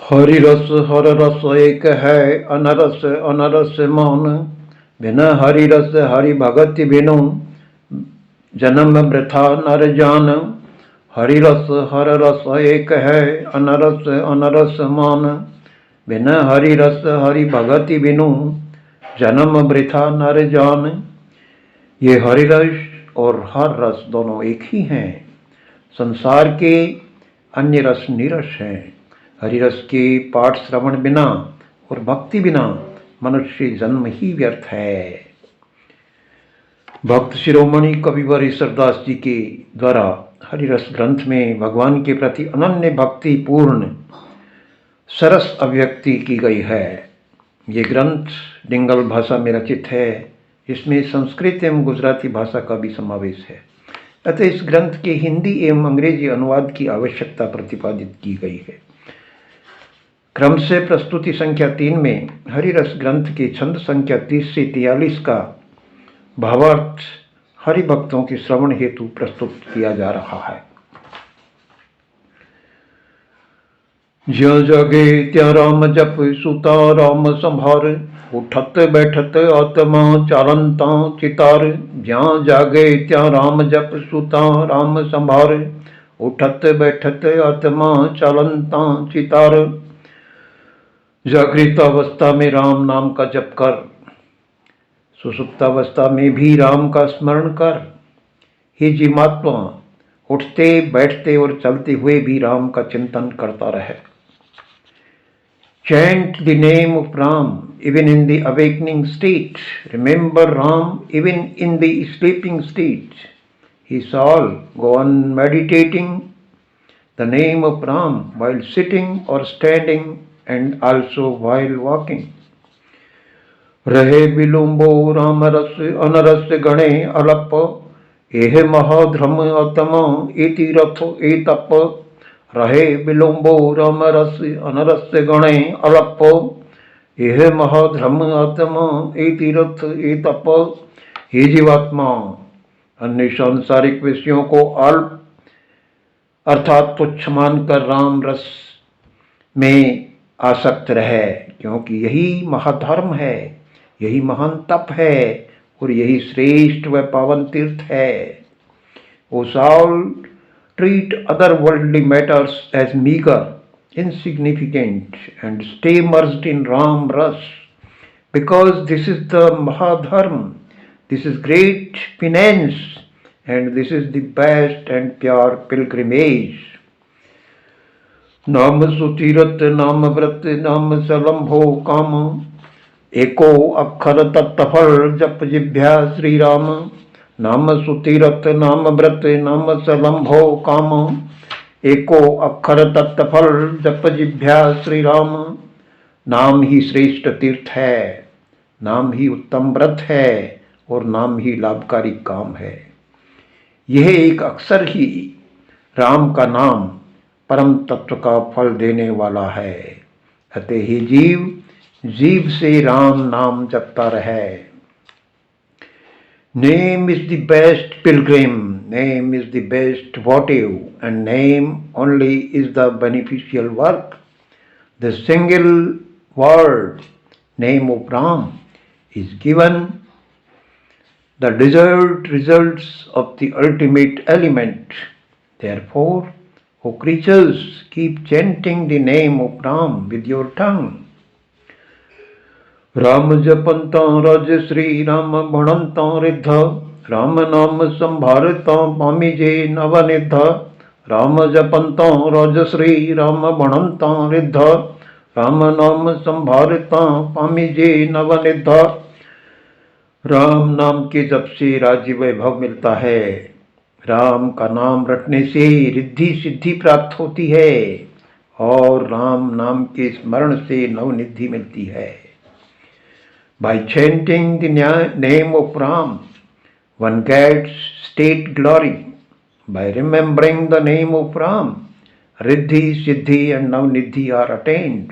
हर रस एक है, अनरस अनरस मौन। बिन हरि रस हरि भगति बिनु, जन्म वृथा नर जान। हर रस एक है, अनरस अनरस मौन। बिन हरि रस हरि भगति बिनु, जन्म वृथा नर जान। ये हरि रस और हर रस दोनों एक ही हैं। संसार के अन्य रस नीरस हैं। हरिरस के पाठ श्रवण बिना और भक्ति बिना मनुष्य जन्म ही व्यर्थ है। भक्त शिरोमणि कविवर ईश्वरदास जी के द्वारा हरिरस ग्रंथ में भगवान के प्रति अनन्य भक्ति पूर्ण सरस अभिव्यक्ति की गई है। ये ग्रंथ डिंगल भाषा में रचित है। इसमें संस्कृत एवं गुजराती भाषा का भी समावेश है। अतः इस ग्रंथ के हिंदी एवं अंग्रेजी अनुवाद की आवश्यकता प्रतिपादित की गई है। क्रम से प्रस्तुति संख्या 3 में हरिरस ग्रंथ के छंद संख्या 30 से 43 का भावार्थ हरि भक्तों के श्रवण हेतु प्रस्तुत किया जा रहा है। ज्यों जगे त्या राम जप सुता राम संभार, उठत बैठत आत्मा चालंता चितार। ज्यों जागे त्या राम जप सुता राम संभार, उठत बैठत आत्मा चालंता चितार। जागृत अवस्था में राम नाम का जप कर, सुसुप्तावस्था में भी राम का स्मरण कर। हे जीवात्मा, उठते बैठते और चलते हुए भी राम का चिंतन करता रहे। Chant the name of Ram even in the awakening state. Remember Ram even in the sleeping state. He shall go on meditating the name of Ram while sitting or standing and also while walking. रहे विलुम्बो राम रस onrush गणे अलप, एह महाधर्म आत्मा इति रथ ए तप। रहे विलुम्बो राम रस onrush गणे अलप, एह महाधर्म आत्मा इति रथ ए तप। हे जीवात्मा, अन्य सांसारिक विषयों को अल्प अर्थात तुच्छ मानकर राम रस में आसक्त रहे, क्योंकि यही महाधर्म है, यही महान तप है और यही श्रेष्ठ व पावन तीर्थ है। O Saul, treat other worldly matters as meager, insignificant, and stay merged in Ram Ras, because this is the Mahadharma, this is great penance, and this is the best and pure pilgrimage. नाम सुतीरथ नाम व्रत नाम सलंभो काम, एको अक्षर तत्फल जप जिभ्या श्री राम। नाम सुतीरथ नाम व्रत नाम सलंभो काम, एको अक्षर तत्फल जप जिभ्या श्री राम। नाम ही श्रेष्ठ तीर्थ है, नाम ही उत्तम व्रत है और नाम ही लाभकारी काम है। यह एक अक्षर ही राम का नाम परम तत्व का फल देने वाला है। अतः ही जीव से राम नाम जपता रहे। Name is the best pilgrim, name is the best votive, and name only is the beneficial work. The single word, name of Ram, is given the desired results of the ultimate element. Therefore, O creatures, keep chanting the name of Ram with your tongue. Ram जपंता रज श्री राम भणंता रिद्ध, राम नाम संभारता पामी जे नवनिध। राम जपंता रज श्री राम भणंता रिद्ध, राम नाम संभारता पामी जे नवनिध। राम नाम के जप से राज्य वैभव मिलता है। राम का नाम रटने से रिद्धि सिद्धि प्राप्त होती है और राम नाम के स्मरण से नवनिधि मिलती है। By chanting the name of Ram, one gets state glory. By remembering the name of Ram, Riddhi, Siddhi and Navnidhi are attained.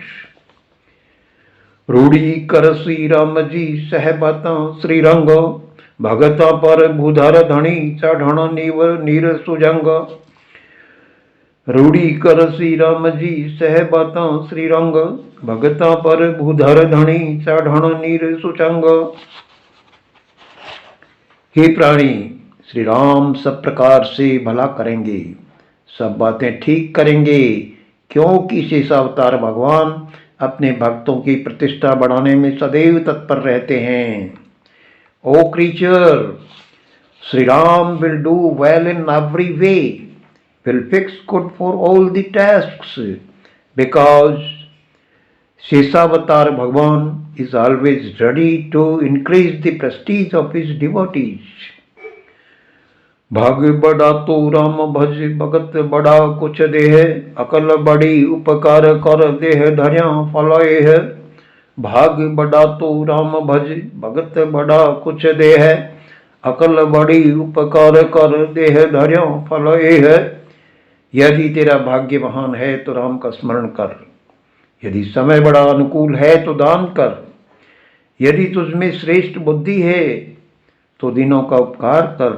रूढ़ी कर श्री राम जी सहबता श्री रंग, भगता पर भूधर धनी चढ़ण नीर सुजंग। रूढ़ी कर श्री राम जी सहबता श्री रंग, भगता पर भूधर धनी चढ़ण नीर सुचंग। हे प्राणी, श्री राम सब प्रकार से भला करेंगे, सब बातें ठीक करेंगे, क्योंकि शेषावतार भगवान अपने भक्तों की प्रतिष्ठा बढ़ाने में सदैव तत्पर रहते हैं। ओ creature, Sri Ram will do well in every way, will fix good for all the tasks, because Sheshavatar Bhagavan is always ready to increase the prestige of his devotees. भाग बड़ा तो राम भज भगत बड़ा कुछ देह, अकल बड़ी उपकार कर देह धर्या फलय है। भाग बड़ा तो राम भज भगत बड़ा कुछ देह, अकल बड़ी उपकार कर देह धर्या फलय है। यदि तेरा भाग्य महान है तो राम का स्मरण कर, यदि समय बड़ा अनुकूल है तो दान कर, यदि तुझमें श्रेष्ठ बुद्धि है तो दिनों का उपकार कर,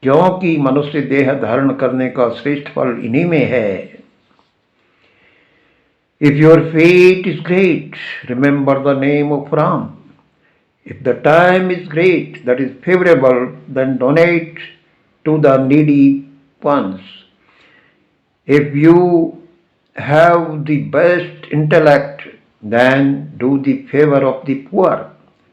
क्योंकि मनुष्य देह धारण करने का श्रेष्ठ फल इन्हीं में है। If your fate is great, remember the name of Ram. If the time is great, that is favorable, then donate to the needy ones. If you have the best intellect, then do the favor of the poor,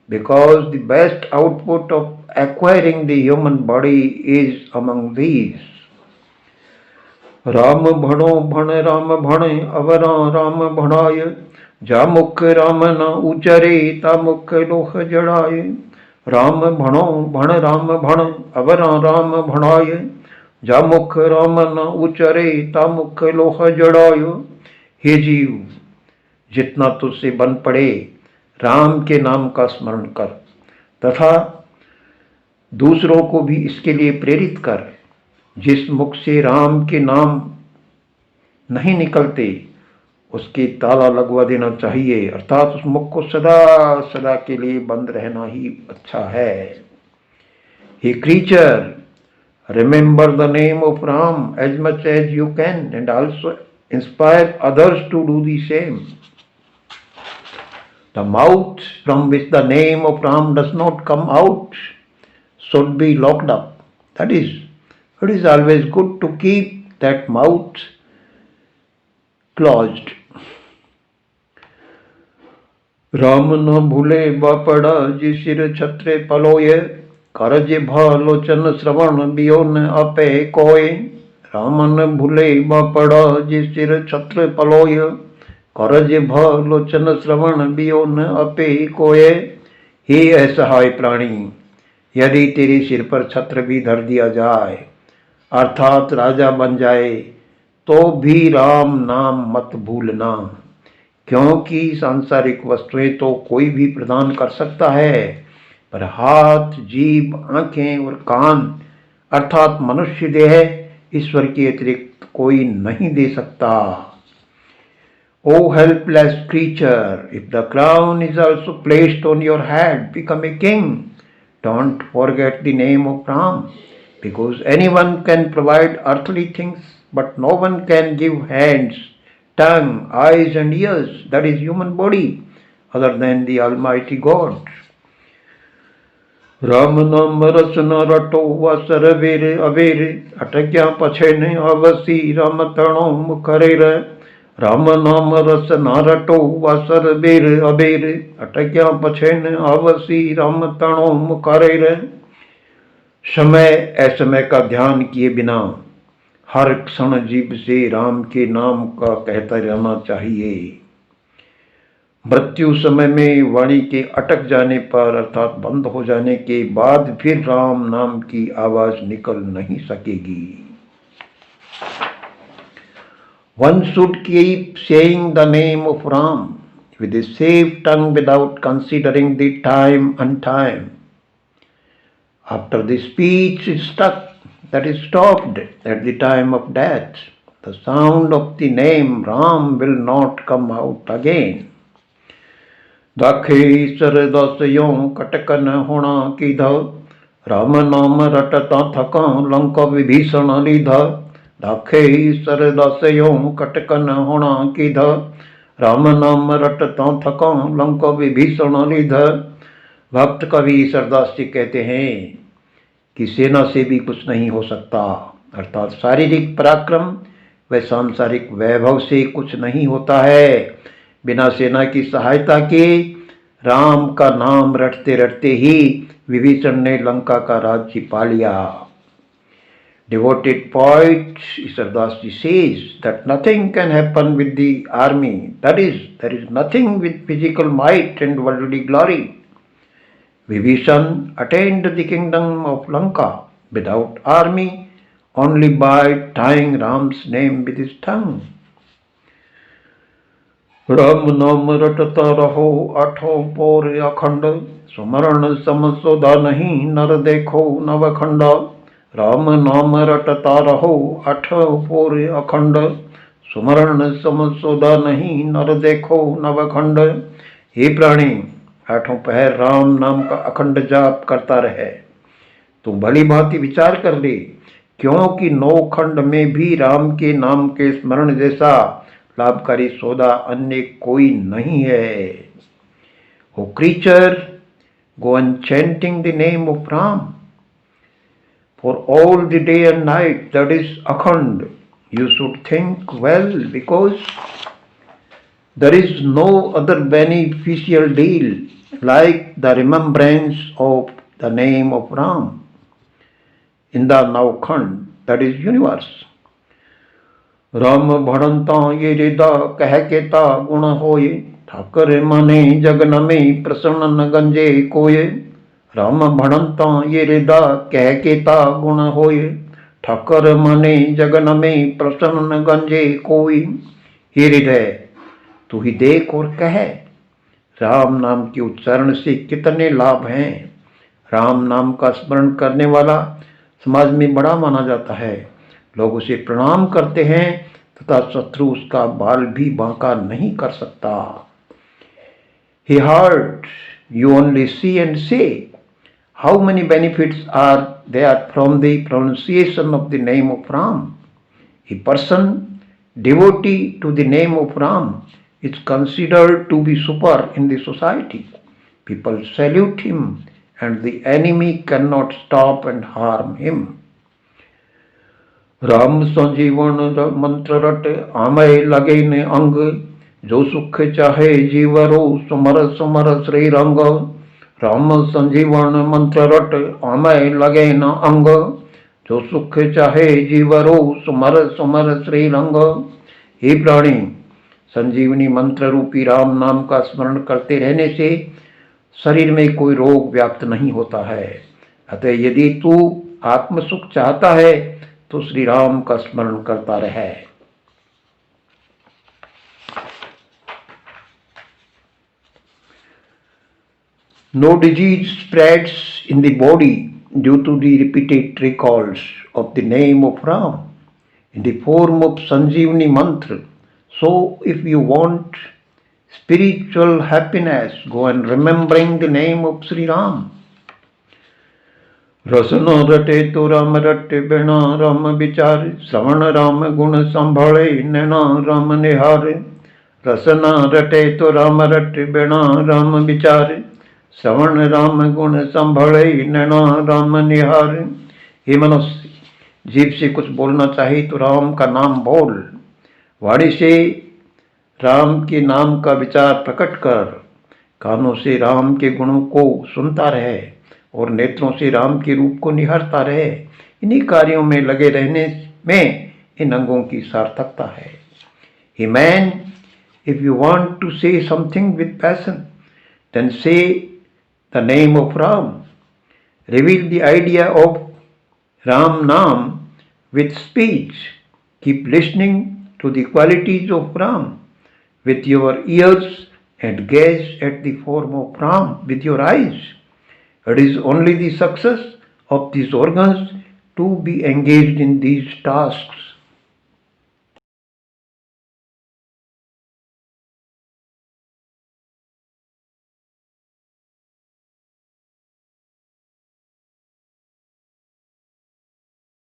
because the best output of acquiring the human body is among these. Ram भणो भण Ram भणे अवरा Ram भणाय, जा मुख राम न उचरे ता मुख लोह जड़ाए। राम भणो भण राम भण अवरा राम भणाय, जा मुख राम न उचरे ता मुख लोह जड़ाय। हे जीव, जितना तुझसे बन पड़े राम के नाम का स्मरण कर, तथा दूसरों को भी इसके लिए प्रेरित कर। जिस मुख से राम के नाम नहीं निकलते उसके ताला लगवा देना चाहिए, अर्थात उस मुख को सदा सदा के लिए बंद रहना ही अच्छा है। Hey creature, remember the name of Ram as much as you can and also inspire others to do the same. The mouth from which the name of Ram does not come out should be locked up. That is, it is always good to keep that mouth closed. Ram न भूले बापड़ा जी सिर छत्रे पलोय, करज भालोचन श्रवण बियो न अपे कोय। राम न भूले बापड़ा जी सिर छत्र पलोय, करज भालोचन श्रवण बियो न अपे कोय। हे असहाय प्राणी, यदि तेरे सिर पर छत्र भी धर दिया जाए, अर्थात राजा बन जाए, तो भी राम नाम मत भूलना, क्योंकि सांसारिक वस्तुएं तो कोई भी प्रदान कर सकता है, पर हाथ, जीभ, आंखें और कान अर्थात मनुष्य देह ईश्वर के अतिरिक्त कोई नहीं दे सकता। O helpless creature, if the crown is also placed on your head, become a king. Don't forget the name of Ram, because anyone can provide earthly things, but no one can give hands, tongue, eyes and ears, that is human body, other than the Almighty God. Ram नाम रस न रटो वसर वीर अवीर, अटक्या पछे न अवसी राम तणो मुखरे। राम नाम रस न रटो वसर वीर अबीर, अटक्या पछेन अवसी राम तणो मुखरे। समय असमय का ध्यान किए बिना हर क्षण जीभ से राम के नाम का कहता रहना चाहिए। मृत्यु समय में वाणी के अटक जाने पर अर्थात बंद हो जाने के बाद फिर राम नाम की आवाज निकल नहीं सकेगी। One should keep saying the name of Ram with a safe tongue without considering the time and time. After the speech is stuck, that is stopped at the time of death, the sound of the name Ram will not come out again. दाखे सर दसयों कटकन होना कीधा, राम नाम रटता थका लंका विभीषण लीधा। दाखे सरदासयों कटकन होना किध, राम नाम रटता थका लंक विभीषण रिध। भक्त कवि सरदास जी कहते हैं कि सेना से भी कुछ नहीं हो सकता, अर्थात शारीरिक पराक्रम व सांसारिक वैभव से कुछ नहीं होता है। बिना सेना की सहायता के राम का नाम रटते रटते ही विभीषण ने लंका का राज्य पा लिया। Devoted poet Sardas ji says that nothing can happen with the army. That is, there is nothing with physical might and worldly glory. Vibhishan attained the kingdom of Lanka without army, only by tying Ram's name with his tongue. Ram नाम रटता रहो आठों पोर अखंड, सुमरण समसोदा नहीं नर देखो नवखंड। राम नाम रटता रहो आठों पोर अखंड, सुमरण समसोदा नहीं नर देखो नवखंड। हे प्राणी, आठों पहर राम नाम का अखंड जाप करता रहे। तू भली भांति विचार कर ले, क्योंकि नौ खंड में भी राम के नाम के स्मरण जैसा लाभकारी सौदा अन्य कोई नहीं है। O creature, go on chanting the name of Ram for all the day and night, that is akhand. You should think well, because there is no other beneficial deal like the remembrance of the name of Ram in the Navkhand, that is universe. Ram भणंता ये रिदा कह केता गुण होए, ठाकर मने जगन में प्रसन्न न गंजे कोये। राम भणंता ये रिदा कह केता गुण होए, ठाकर मने जगन में प्रसन्न न गंजे कोई। हे हृदय, तू ही देख और कह, राम नाम के उच्चारण से कितने लाभ हैं। राम नाम का स्मरण करने वाला समाज में बड़ा माना जाता है। लोग उसे प्रणाम करते हैं तथा शत्रु उसका बाल भी बांका नहीं कर सकता। He heard, you only see and say, how many benefits are there from the pronunciation of the name of Ram. A person devotee to the name of Ram is considered to be super in the society. People salute him and the enemy cannot stop and harm him. Ram संजीवन मंत्र रट आमय लगे ने अंग, जो सुख चाहे जीवरो सुमर सुमर श्री रंग। राम संजीवन मंत्र रट आमय लगे न अंग, जो सुख चाहे जीवरो सुमर सुमर श्री रंग। हे प्राणी, संजीवनी मंत्र रूपी राम नाम का स्मरण करते रहने से शरीर में कोई रोग व्याप्त नहीं होता है। अतः यदि तू आत्म सुख चाहता है तो श्री राम का स्मरण करता रहे। No disease spreads in the body due to the repeated recalls of the name of Ram in the form of Sanjeevani mantra. So if you want spiritual happiness, go on remembering the name of Sri Ram. रसन रटे तो राम रटे बिना राम विचार, श्रवण राम गुण संभाले नैना राम निहार। रसन रटे तो राम रटे बिना राम विचार, श्रवण राम गुण संभाले नैना राम निहार। हे मनुष्य, जीभ से कुछ बोलना चाहे तो राम का नाम बोल, वाणी से राम के नाम का विचार प्रकट कर, कानों से राम के गुणों को सुनता रहे और नेत्रों से राम के रूप को निहारता रहे। इन्हीं कार्यों में लगे रहने में इन अंगों की सार्थकता है। Hey man, if you want to say something with passion, then say the name of Ram. Reveal the idea of Ram Naam with speech. Keep listening to the qualities of Ram with your ears and gaze at the form of Ram with your eyes. It is only the success of these organs to be engaged in these tasks